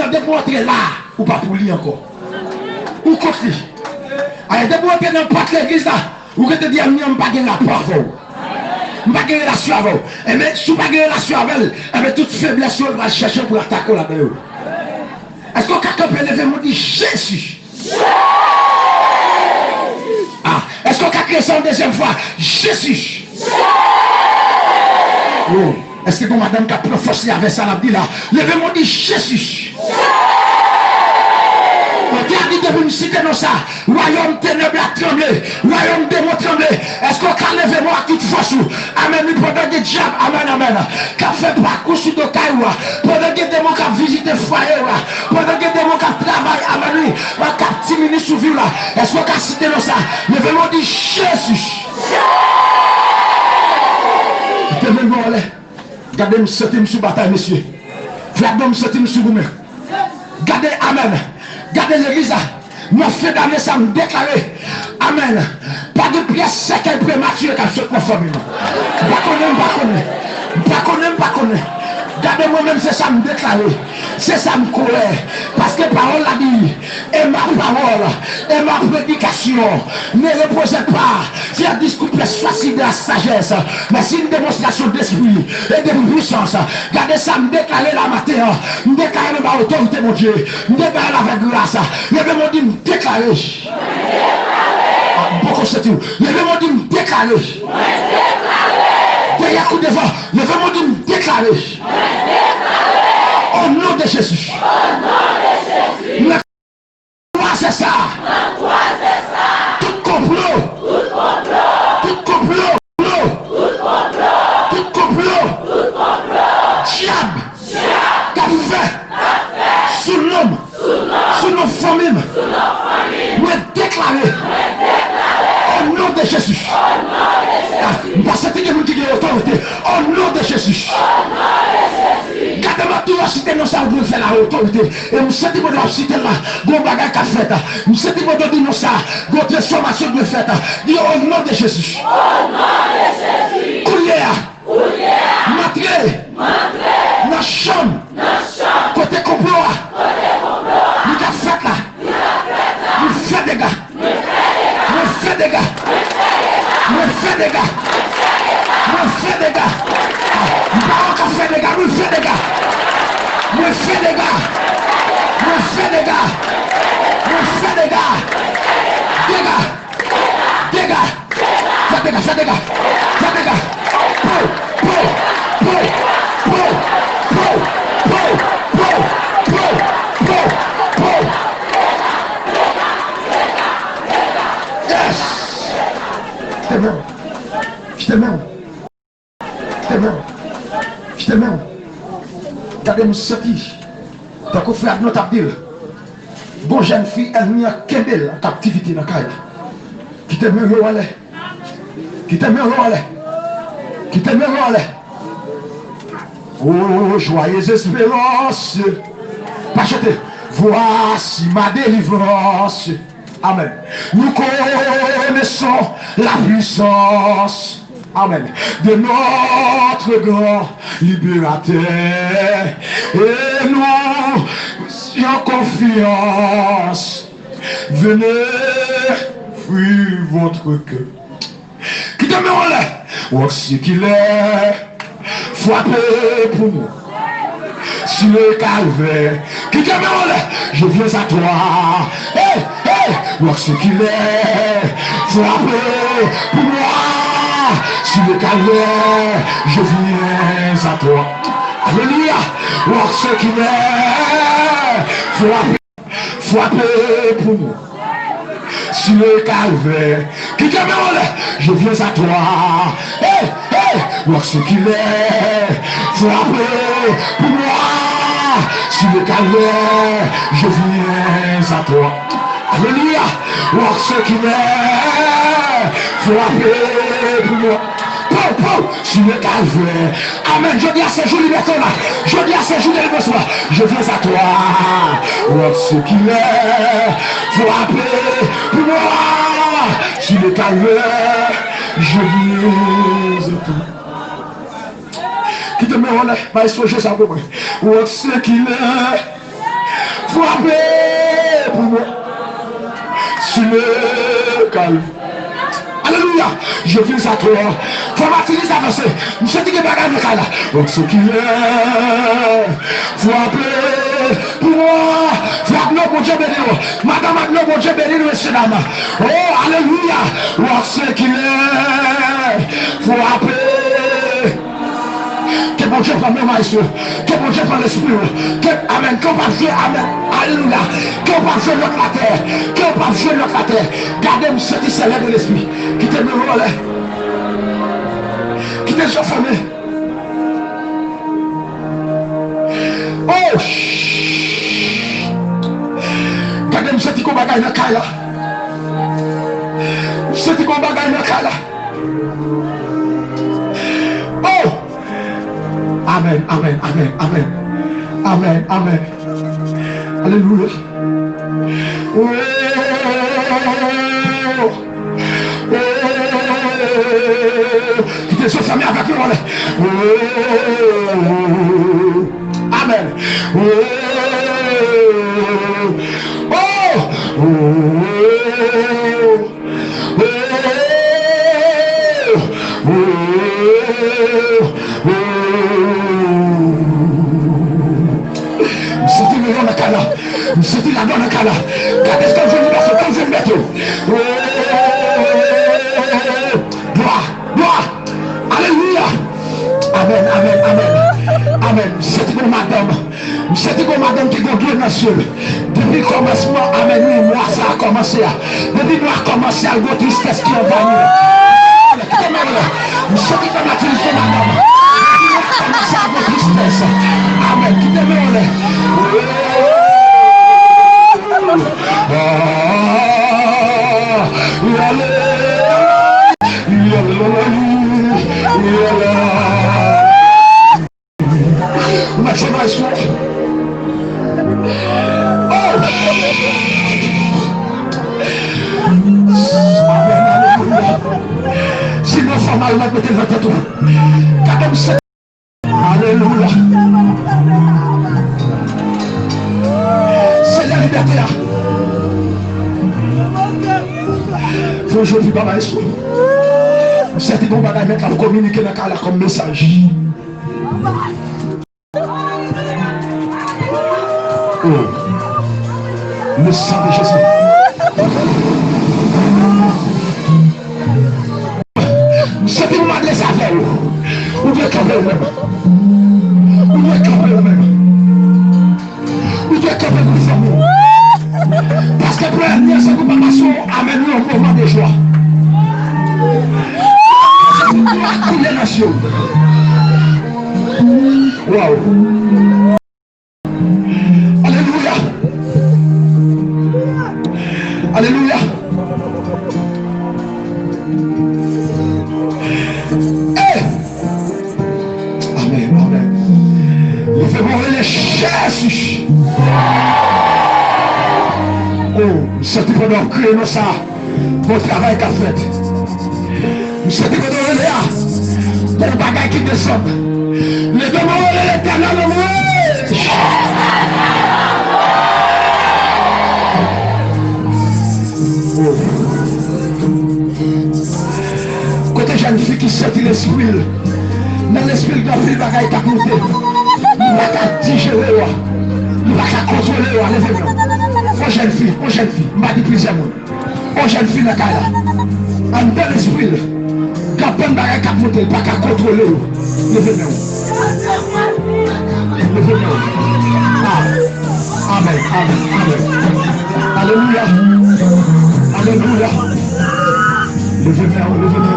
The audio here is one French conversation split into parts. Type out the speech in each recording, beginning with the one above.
ami, de pour entrer là, ou pas pour lui encore. Ou contre lui. Alors, de pour entrer dans le parc de l'église là, ou que te dire, je ne vais pas gagner la porte. Je ne vais pas gagner la relation avec vous. Et bien, si vous ne pas gagner la relation avec elle, et bien, toute faiblesse, vous va chercher pour attaquer là-dedans. Est-ce que quelqu'un peut lever mon dit Jésus? Ah, est-ce que quelqu'un sent une deuxième fois Jésus? Oh. Est-ce que comme madame qui a prophète avec ça, la dit là, levez-moi dit Jésus. On t'a dit de vous citer dans ça. Royaume ténèbres a tremblé. Royaume démon tremblé. Est-ce qu'on peut lever moi à toute force? Amen. Pendant que diable, amen, amen. Qui a fait parcours sur le caillou. Pendant que démon qui a visité le foyer. Pendant que démon qui a travaillé, amen. Qui a 10 minutes sur vie là. Est-ce qu'on peut citer dans ça? Levez-moi dit Jésus. Levez-moi là. Gardez-moi sortir sous bataille, monsieur. Gardez-moi sortir sous vous-même. Gardez, amen. Gardez l'église. Moi, fait d'année, ça me déclarer. Amen. Pas de pièce sec et prématurée qui a fait ma famille. Pas connaître. Gardez moi-même, c'est ça me déclarer. C'est ça me courir. Parce que parole a dit. Et ma parole, et ma prédication ne repose pas sur un discours plus facile de la sagesse. Mais c'est une démonstration d'esprit et de puissance. Gardez ça me déclarer la matin. Me déclarer ma autorité, mon Dieu. Me déclarer avec grâce. Levez-moi dit me déclarer. Beaucoup c'est tout. Levez-moi dit me déclarer. Derrière coup devant, levez-moi dit me déclarer. Au nom de Jésus. La croix c'est ça. Tout complot. Diable. Qu'a fait sous l'homme, sous nos familles. Me déclarer. Au nom de Jésus. Parce que nous disons autorité. Au nom de Jésus. Gardez-moi tout la cité, nous savons vous faire la autorité. Et nous sentons que nous cité là, nous bagage qu'a fait. Nous sentons que nous disons ça, notre transformation de fait. Dis au nom de Jésus. Au nom de Jésus. Coulière. Montrez. Dans la chambre. Côté complot. Nous avons fait là. Nous faisons des gars. Nous faisons des gars. Nous faisons des gars. Nous faisons des gars. Nous faisons des gars. Nous faisons des gars. Nous faisons des gars. Nous faisons des gars. Nous faisons des gars. Des gars. Faites des gars. Faites des gars. Faites des gars. Je te mets. Gardez-moi sorti. Tant qu'on fait notre abdil. Bon jeune fille, elle n'y a qu'un bel en captivité dans le caille. Qui te met au aller. Oh, joyeuse espérance. Pas jeter. Voici ma délivrance. Amen. Nous connaissons la puissance. Amen. De notre grand libérateur. Et nous, en confiance, venez fuir votre cœur. Qui te met en l'air? Voici qu'il est frappé pour moi. Sur le calvaire. Qui te met en l'air? Je viens à toi. Hey, hey, voici qu'il est frappé pour moi. Sur le calvaire, je viens à toi. Alléluia. Voir ce qui est frappé pour moi. Sur le calvaire, qui te met, je viens à toi. Hey, hey, voir ce qu'il est frappé pour moi. Sur le calvaire, je viens à toi. Alléluia. Voir ce qu'il est frappé pour moi. Sur le calvaire. Amen. Je dis à ces jours liberté là. Je dis à ces jours de liberté là. Je viens à toi. Voir ce qu'il est frappé pour moi. Sur le calvaire. Je viens à toi. Qui te met en l'air. Maestro Jésus à peu près. Voir ce qu'il est Frappez pour moi. Sur le calme. Alléluia. Je viens à toi. Faut m'attirer avancer. Je sais que bagage de là. Donc ce qui est. Frappez pour moi. Frappe nous, mon Dieu béni. Madame, mon Dieu béni, messieurs, dames. Oh, alléluia. Donc ce qui est. Frappez. Que mon Dieu prenne le maïs, que mon Dieu prenne l'esprit, que amen, qu'on va jouer, amen, alléluia, qu'on va jouer notre la terre, qu'on va jouer notre la terre. Gardez-moi ce qui s'élève de l'esprit, qui te me relève, qui te soit famille. Oh, gardez-moi ce qui combat dans le cas là, ce qui combat dans le cas là. Oh. Amen, amen, amen, amen. Amen, amen. Alléluia. Oh, oh, oh. Qui te soit famille avec nous. Oh, amen. Oh, oh, oh, oh, oh, oh. C'était la bonne cala. Regardez ce que je vous mets, comme je vous mets. Gloire, gloire. Alléluia. Amen, amen, amen. Amen. C'était pour madame. C'était pour madame qui conduit dans le ciel. Depuis le commencement, amen, oui, moi, ça a commencé. Depuis moi, a commencé à avoir tristesse qui est venue. C'était comme la tristesse, madame. Commencé à avoir tristesse. Amen. Qui te met. Alléluia. C'est la liberté là. Faut aujourd'hui pas mal. C'est bon bagage mettre à communiquer dans le comme message. Oh. Le sang de Jésus. C'est pour moi les affaires. Ou bien camper vous-même. Ou bien camper vous-même. Ou bien camper vous-même. Parce que pour l'avenir, c'est pour ma nation amène-nous un moment de joie. Pour les nations. Wow. Alléluia. Alléluia. Hey. Amen, amen. Levez-moi les chaises. Oh, c'est pour nous créer nous ça. Pour travail qu'a fait. C'est pour nous aller là. Pour bagaille qui descend. Levez-moi l'éternel. Côté jeune fille qui sortit l'esprit, dans l'esprit de la fille bagaille qu'a monté. Il va qu'à digérer, il va qu'à contrôler, levez-moi. Oh jeune fille, m'a dit plusieurs mots. Oh jeune fille, la caille là. En dans l'esprit, quand peine bagaille qu'a monté, il va qu'à contrôler, levez-moi. Levez-moi. Amen, amen, amen. Alléluia. Alléluia. Levez-moi, levez-moi.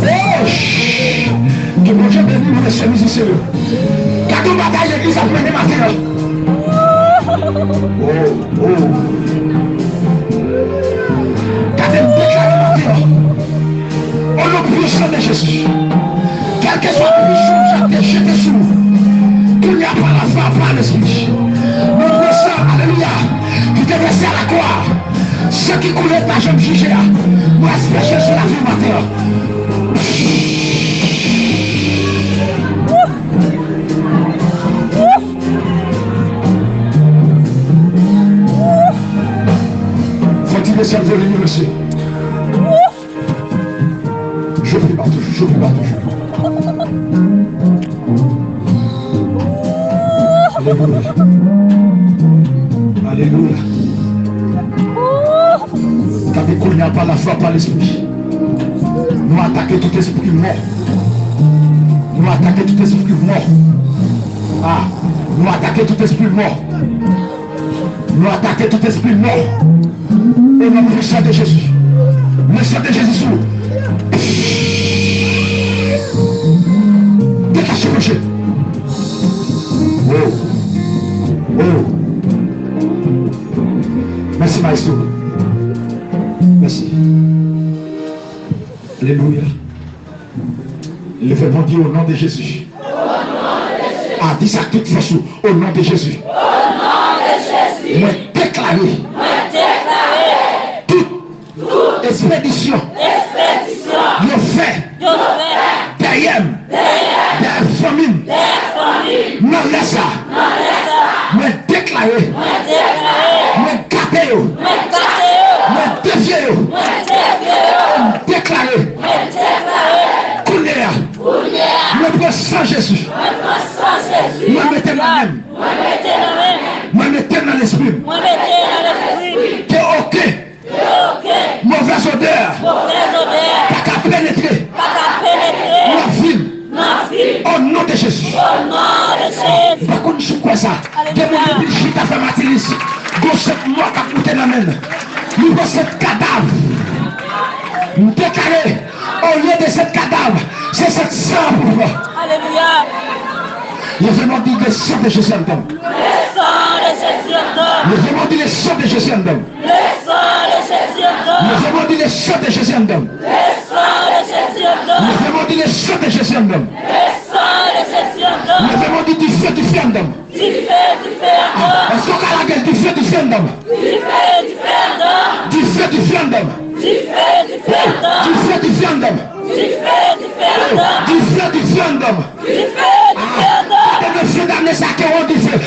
Oh, que mon Dieu bénisse nous, les musiciens. Quand on bataille l'église après les matins. Oh, oh. Quand on déclare les matins. Oh, le puissant de Jésus. Quel que soit le puissant, j'ai jeté sur nous. Il n'y a pas la foi par l'esprit. Nous puissant, alléluia, qui te laissait à la croix. Ceux qui coulaient ta jambe jugée, moi, espérer sur la vie matin. descend vers le monsieur. Je prie pas toujours, je prie pas toujours. Alléluia. Alléluia. Quand il n'y a pas la foi par l'esprit, nous attaquons tout esprit mort. Nous attaquons tout esprit mort. Ah, nous attaquons tout esprit mort. Nous attaquons tout esprit mort. Au nom puissant de Jésus. Le sang de Jésus. Détachez le péché. Oh. Oh. Merci maestro. Merci. Alléluia. Levez-moi dire au nom de Jésus. Ah, dis ça toute façon. Au nom de Jésus. Au nom de Jésus. Moi déclarer. Toute expédition. Yo fait. Derrière. Des famines. Non, laisse ça. Moi déclarer. Moi garder. Moi défier. Déclarer. Couler. Moi prends sans Jésus. Moi mettez la même. Moi mettez dans l'esprit. Que ok. Mauvaise odeur. Pas qu'à pénétrer. La ville. Au nom de Jésus. Par contre, je suis quoi ça? De mon église, je t'ai fait matilis. Go cette mort qui a coûté la main. Nous avons cette cadavre. Nous déclarons, au lieu de cette cadavre, c'est cette sang pour moi. Alléluia. Il vraiment dit le sang de Jésus en homme. Le sang de Jésus en homme. Il vraiment dit le sang de Jésus en homme. Le sang de Jésus en homme. Il vraiment dit le sang de Jésus en homme. Le sang de Jésus en homme. Il vraiment dit le sang de Jésus en homme. Le sang de Jésus en homme. Il vraiment dit du feu en homme. Du feu en homme. Est-ce qu'on a la gueule du feu en homme? Du feu en homme. Du feu en homme. Du feu en homme. Du feu en homme. Du feu en homme. Du feu en homme. Du feu en homme. Le feu d'amener ça qui est du feu.